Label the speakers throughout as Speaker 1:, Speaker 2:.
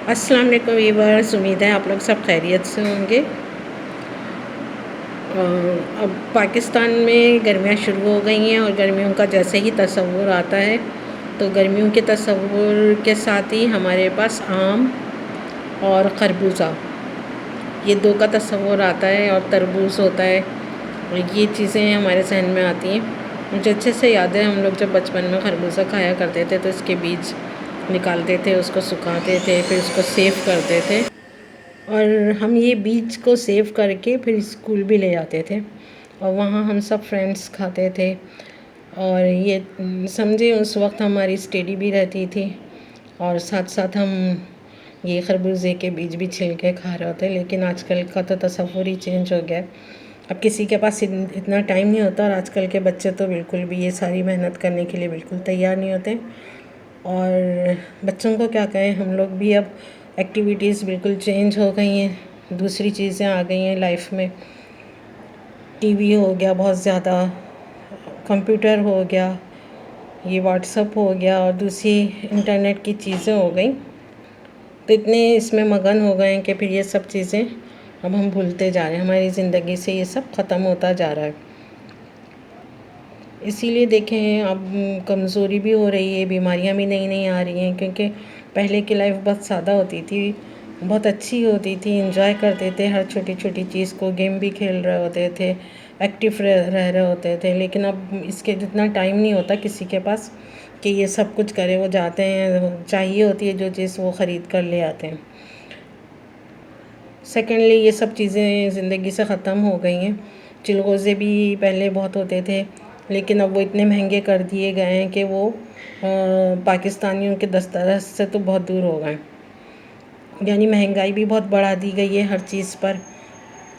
Speaker 1: अस्सलाम वालेकुम व्यूअर्स, उम्मीद है आप लोग सब खैरियत से होंगे। अब पाकिस्तान में गर्मियाँ शुरू हो गई हैं और गर्मियों का जैसे ही तसव्वुर आता है तो गर्मियों के तसव्वुर के साथ ही हमारे पास आम और खरबूजा, ये दो का तसव्वुर आता है, और तरबूज होता है। और ये चीज़ें हमारे जहन में आती हैं। मुझे अच्छे से याद है, हम लोग जब बचपन में खरबूजा खाया करते थे तो इसके बीज निकालते थे, उसको सुखाते थे, फिर उसको सेव करते थे, और हम ये बीज को सेव करके फिर स्कूल भी ले जाते थे और वहाँ हम सब फ्रेंड्स खाते थे। और ये समझे उस वक्त हमारी स्टडी भी रहती थी और साथ साथ हम ये खरबूजे के बीज भी छिल के खा रहे होते। लेकिन आजकल का तो तसव्वुर ही चेंज हो गया है। अब किसी के पास इतना टाइम नहीं होता, और आजकल के बच्चे तो बिल्कुल भी ये सारी मेहनत करने के लिए बिल्कुल तैयार नहीं होते। और बच्चों को क्या कहें, हम लोग भी अब एक्टिविटीज़ बिल्कुल चेंज हो गई हैं, दूसरी चीज़ें आ गई हैं लाइफ में। टीवी हो गया बहुत ज़्यादा, कंप्यूटर हो गया, ये व्हाट्सअप हो गया, और दूसरी इंटरनेट की चीज़ें हो गई। तो इतने इसमें मगन हो गए हैं कि फिर ये सब चीज़ें अब हम भूलते जा रहे हैं, हमारी ज़िंदगी से ये सब ख़त्म होता जा रहा है। इसीलिए देखें अब कमज़ोरी भी हो रही है, बीमारियां भी नई नई आ रही हैं, क्योंकि पहले की लाइफ बहुत सादा होती थी, बहुत अच्छी होती थी, एंजॉय करते थे हर छोटी छोटी चीज़ को, गेम भी खेल रहे होते थे, एक्टिव रह रहे होते थे। लेकिन अब इसके जितना टाइम नहीं होता किसी के पास कि ये सब कुछ करे। वो जाते हैं, चाहिए होती है जो चीज़ वो ख़रीद कर ले आते हैं। सेकेंडली ये सब चीज़ें ज़िंदगी से ख़त्म हो गई हैं। चिलगोज़े भी पहले बहुत होते थे, लेकिन अब वो इतने महंगे कर दिए गए हैं कि वो पाकिस्तानियों के दस्तरस से तो बहुत दूर हो गए। यानी महंगाई भी बहुत बढ़ा दी गई है हर चीज़ पर,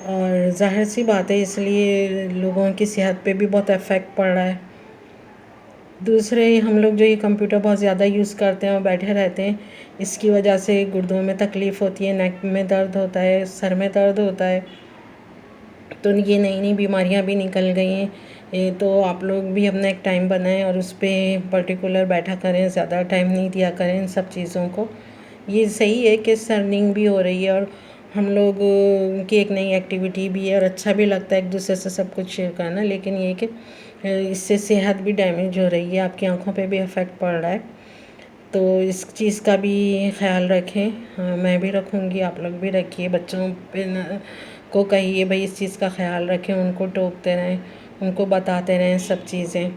Speaker 1: और ज़ाहिर सी बात है इसलिए लोगों की सेहत पे भी बहुत इफ़ेक्ट पड़ रहा है। दूसरे हम लोग जो ये कंप्यूटर बहुत ज़्यादा यूज़ करते हैं और बैठे रहते हैं, इसकी वजह से गुर्दों में तकलीफ़ होती है, नेक में दर्द होता है, सर में दर्द होता है। तो ये नई नई बीमारियां भी निकल गई हैं। तो आप लोग भी अपना एक टाइम बनाएं और उस पर पर्टिकुलर बैठा करें, ज़्यादा टाइम नहीं दिया करें इन सब चीज़ों को। ये सही है कि अर्निंग भी हो रही है और हम लोग की एक नई एक्टिविटी भी है, और अच्छा भी लगता है एक दूसरे से सब कुछ शेयर करना। लेकिन ये कि इससे सेहत भी डैमेज हो रही है, आपकी आंखों पे भी इफ़ेक्ट पड़ रहा है। तो इस चीज़ का भी ख़्याल रखें। मैं भी रखूँगी, आप लोग भी रखिए। बच्चों पे को कहिए भाई इस चीज़ का ख़्याल रखें, उनको टोकते रहें, उनको बताते रहें सब चीज़ें।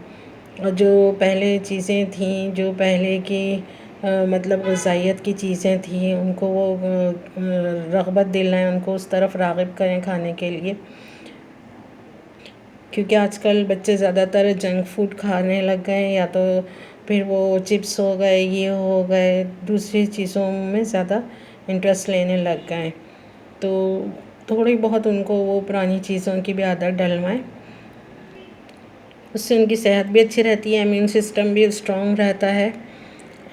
Speaker 1: और जो पहले चीज़ें थीं, जो पहले की मतलब ग़िज़ाइयत की चीज़ें थीं, उनको वो रग़बत दिलाएं, उनको उस तरफ राग़िब करें खाने के लिए। क्योंकि आजकल बच्चे ज़्यादातर जंक फूड खाने लग गए हैं, या तो फिर वो चिप्स हो गए, ये हो गए, दूसरी चीज़ों में ज़्यादा इंटरेस्ट लेने लग गए हैं। तो थोड़ी बहुत उनको वो पुरानी चीज़ों की भी आदत डलवाएं, उससे उनकी सेहत भी अच्छी रहती है, इम्यून सिस्टम भी स्ट्रॉन्ग रहता है,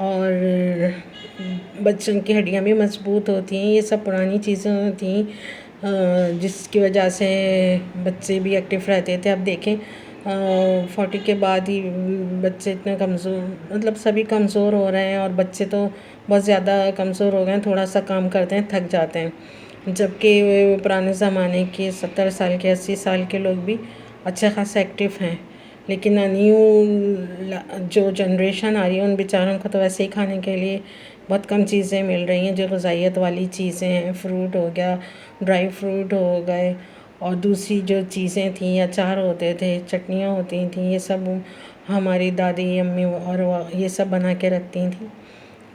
Speaker 1: और बच्चों की हड्डियाँ भी मजबूत होती हैं। ये सब पुरानी चीज़ें थी जिसकी वजह से बच्चे भी एक्टिव रहते थे। अब देखें 40 के बाद ही बच्चे इतने कमज़ोर, मतलब सभी कमज़ोर हो रहे हैं, और बच्चे तो बहुत ज़्यादा कमज़ोर हो गए हैं, थोड़ा सा काम करते हैं थक जाते हैं। जबकि पुराने ज़माने के 70 साल के 80 साल के लोग भी अच्छे खासा एक्टिव हैं। लेकिन न्यू जो जनरेशन आ रही है उन बेचारों को तो वैसे ही खाने के लिए बहुत कम चीज़ें मिल रही हैं जो ग़िज़ाइयत वाली चीज़ें हैं। फ्रूट हो गया, ड्राई फ्रूट हो गए, और दूसरी जो चीज़ें थी, अचार होते थे, चटनियाँ होती थी, ये सब हमारी दादी अम्मी और ये सब बना के रखती थी।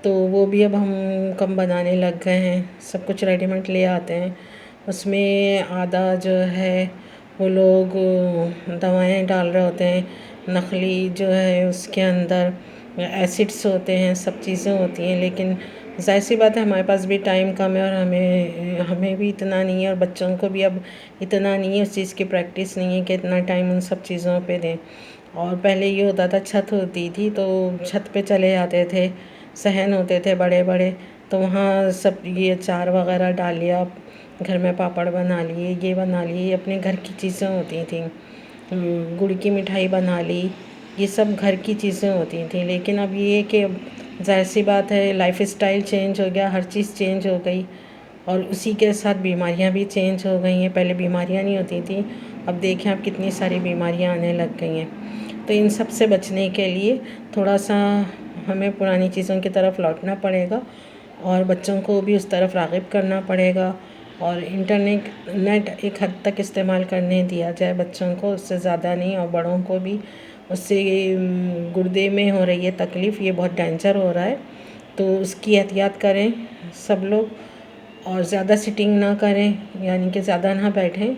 Speaker 1: तो वो भी अब हम कम बनाने लग गए हैं, सब कुछ रेडीमेड ले आते हैं। उसमें आधा जो है वो लोग दवाएं डाल रहे होते हैं, नकली जो है उसके अंदर एसिड्स होते हैं, सब चीज़ें होती हैं। लेकिन ज़ाहिर सी बात है हमारे पास भी टाइम कम है, और हमें भी इतना नहीं है, और बच्चों को भी अब इतना नहीं है, उस चीज़ की प्रैक्टिस नहीं है कि इतना टाइम उन सब चीज़ों पे दें। और पहले ये होता था, छत होती थी तो छत पे चले जाते थे, सहन होते थे बड़े बड़े, तो वहाँ सब ये अचार वगैरह डाल लिया, घर में पापड़ बना लिए, ये बना लिए, अपने घर की चीज़ें होती थी। गुड़ की मिठाई बना ली, ये सब घर की चीज़ें होती थी। लेकिन अब ये कि ظاہر سی بات ہے لائف اسٹائل چینج ہو گیا، ہر چیز چینج ہو گئی، اور اسی کے ساتھ بیماریاں بھی چینج ہو گئی ہیں۔ پہلے بیماریاں نہیں ہوتی تھیں، اب دیکھیں اب کتنی ساری بیماریاں آنے لگ گئی ہیں۔ تو ان سب سے بچنے کے لیے تھوڑا سا ہمیں پرانی چیزوں کی طرف لوٹنا پڑے گا، اور بچوں کو بھی اس طرف راغب کرنا پڑے گا، اور نیٹ ایک حد تک استعمال کرنے دیا جائے بچوں کو، اس سے زیادہ نہیں، اور بڑوں کو بھی۔ اس سے گردے میں ہو رہی ہے تکلیف، یہ بہت ڈینجر ہو رہا ہے، تو اس کی احتیاط کریں سب لوگ، اور زیادہ سٹنگ نہ کریں، یعنی کہ زیادہ نہ بیٹھیں،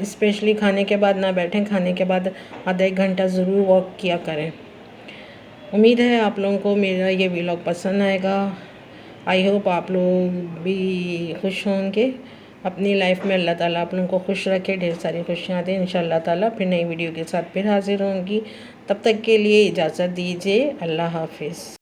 Speaker 1: اسپیشلی کھانے کے بعد نہ بیٹھیں، کھانے کے بعد آدھا ایک گھنٹہ ضرور واک کیا کریں۔ امید ہے آپ لوگوں کو میرا یہ ولاگ پسند آئے گا۔ آئی ہوپ آپ لوگ بھی خوش ہوں گے۔ اپنی لائف میں اللہ تعالیٰ آپ لوگوں کو خوش رکھے، ڈھیر ساری خوشیاں دیں انشاءاللہ تعالیٰ۔ پھر نئی ویڈیو کے ساتھ پھر حاضر ہوں گی، تب تک کے لیے اجازت دیجیے، اللہ حافظ۔